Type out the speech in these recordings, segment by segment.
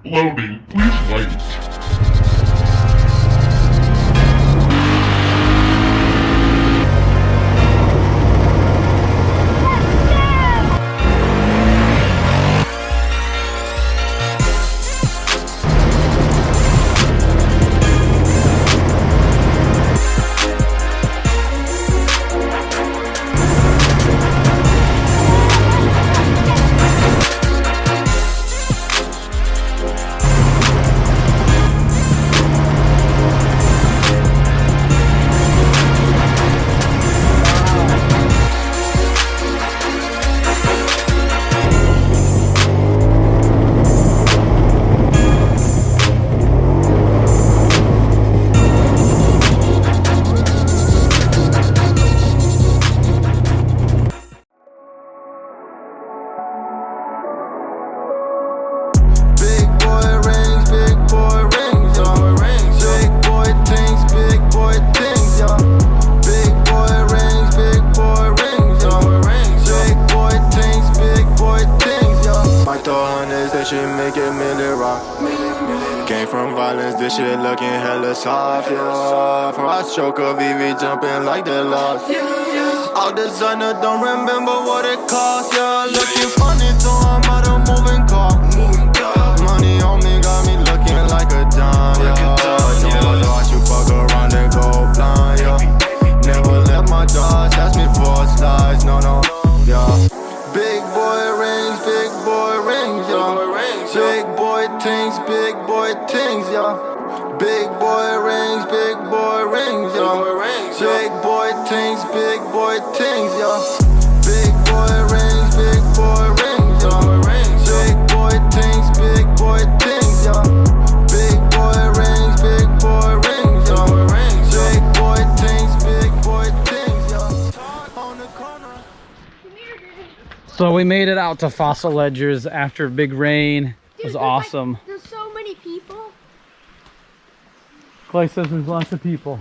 Loading, please wait. This shit looking hella soft, yeah. From I stroke a VV jumping like the lost. All designer don't remember what it cost, yeah. Looking funny, so I'm out of moving car. Money on me got me looking like a dime, yeah. Don't watch you fuck around and go blind, yeah. Never let my dogs ask me for slides, no, yeah. Big boy rings, yeah. Big boy things, yeah. Big boy rings, yeah. Big boy things, yeah. Big boy rings, yeah. Big boy things, big boy things, yeah. Big boy rings, yeah. Big boy things, yeah. On the corner. So we made it out to Fossil Ledgers after a big rain. It was awesome. There's so many people. Clay says there's lots of people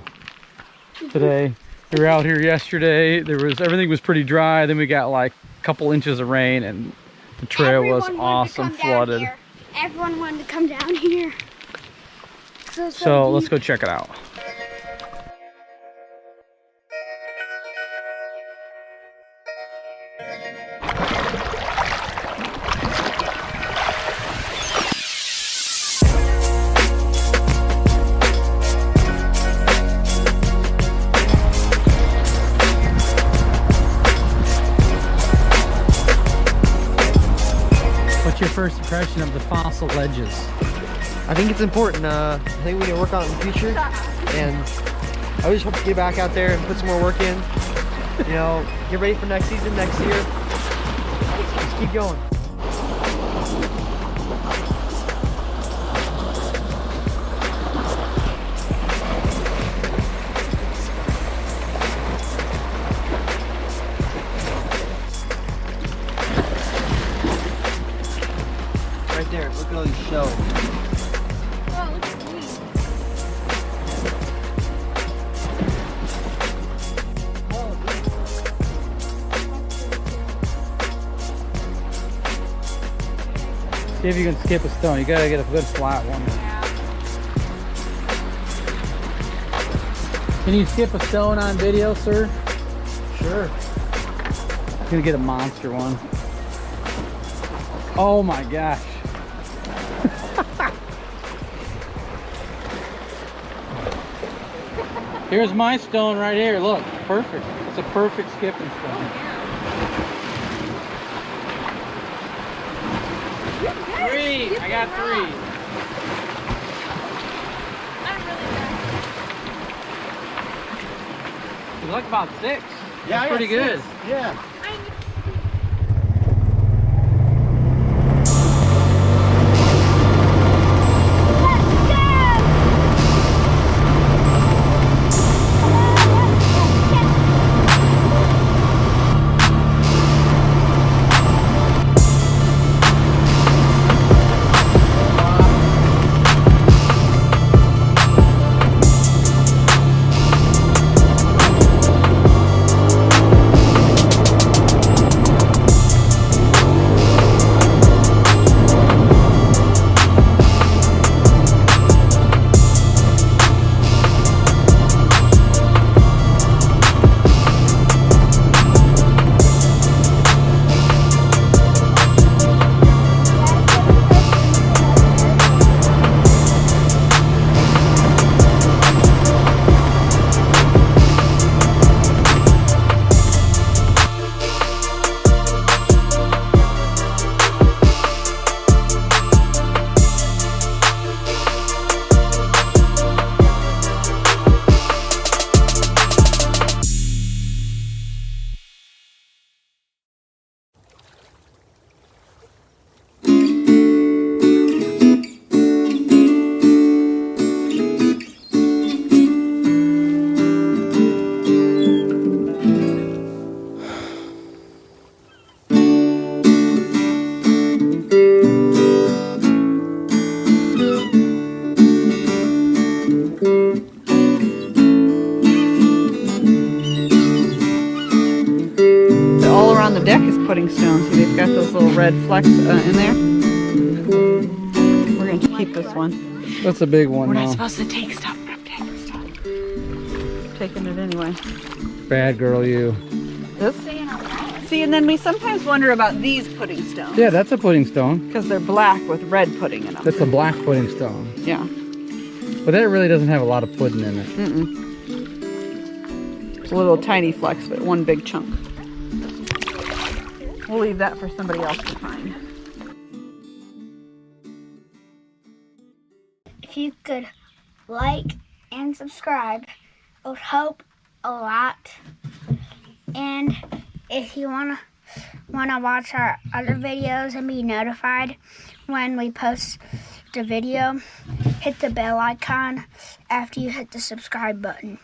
today. We were out here yesterday. Everything was pretty dry. Then we got like a couple inches of rain and the trail was awesome, flooded. Everyone wanted to come down here. So let's go check it out. Your first impression of the Fossil Ledges? I think it's important. I think we can work on it in the future, and I just hope to get back out there and put some more work in. You know, get ready for next season, next year. Just keep going. Right there, look at all these shells. Oh, look at these. See if you can skip a stone. You gotta get a good flat one. Can you skip a stone on video, sir? Sure. I'm gonna get a monster one. Oh my gosh. Here's my stone right here. Look, perfect. It's a perfect skipping stone. Three. I got three. Not really bad. You like about six. Yeah, that's pretty good. Yeah. pudding stone. See, they've got those little red flecks in there. We're going to keep this one. That's a big one. We're not now. supposed to take stuff. We're not taking stuff. Taking it anyway. Bad girl, you. This? See, and then we sometimes wonder about these pudding stones. Yeah, that's a pudding stone. Because they're black with red pudding in them. That's a black pudding stone. Yeah. But that really doesn't have a lot of pudding in it. Mm-mm. It's a little tiny flecks, but one big chunk. We'll leave that for somebody else to find. If you could like and subscribe, it would help a lot. And if you wanna watch our other videos and be notified when we post the video, hit the bell icon after you hit the subscribe button.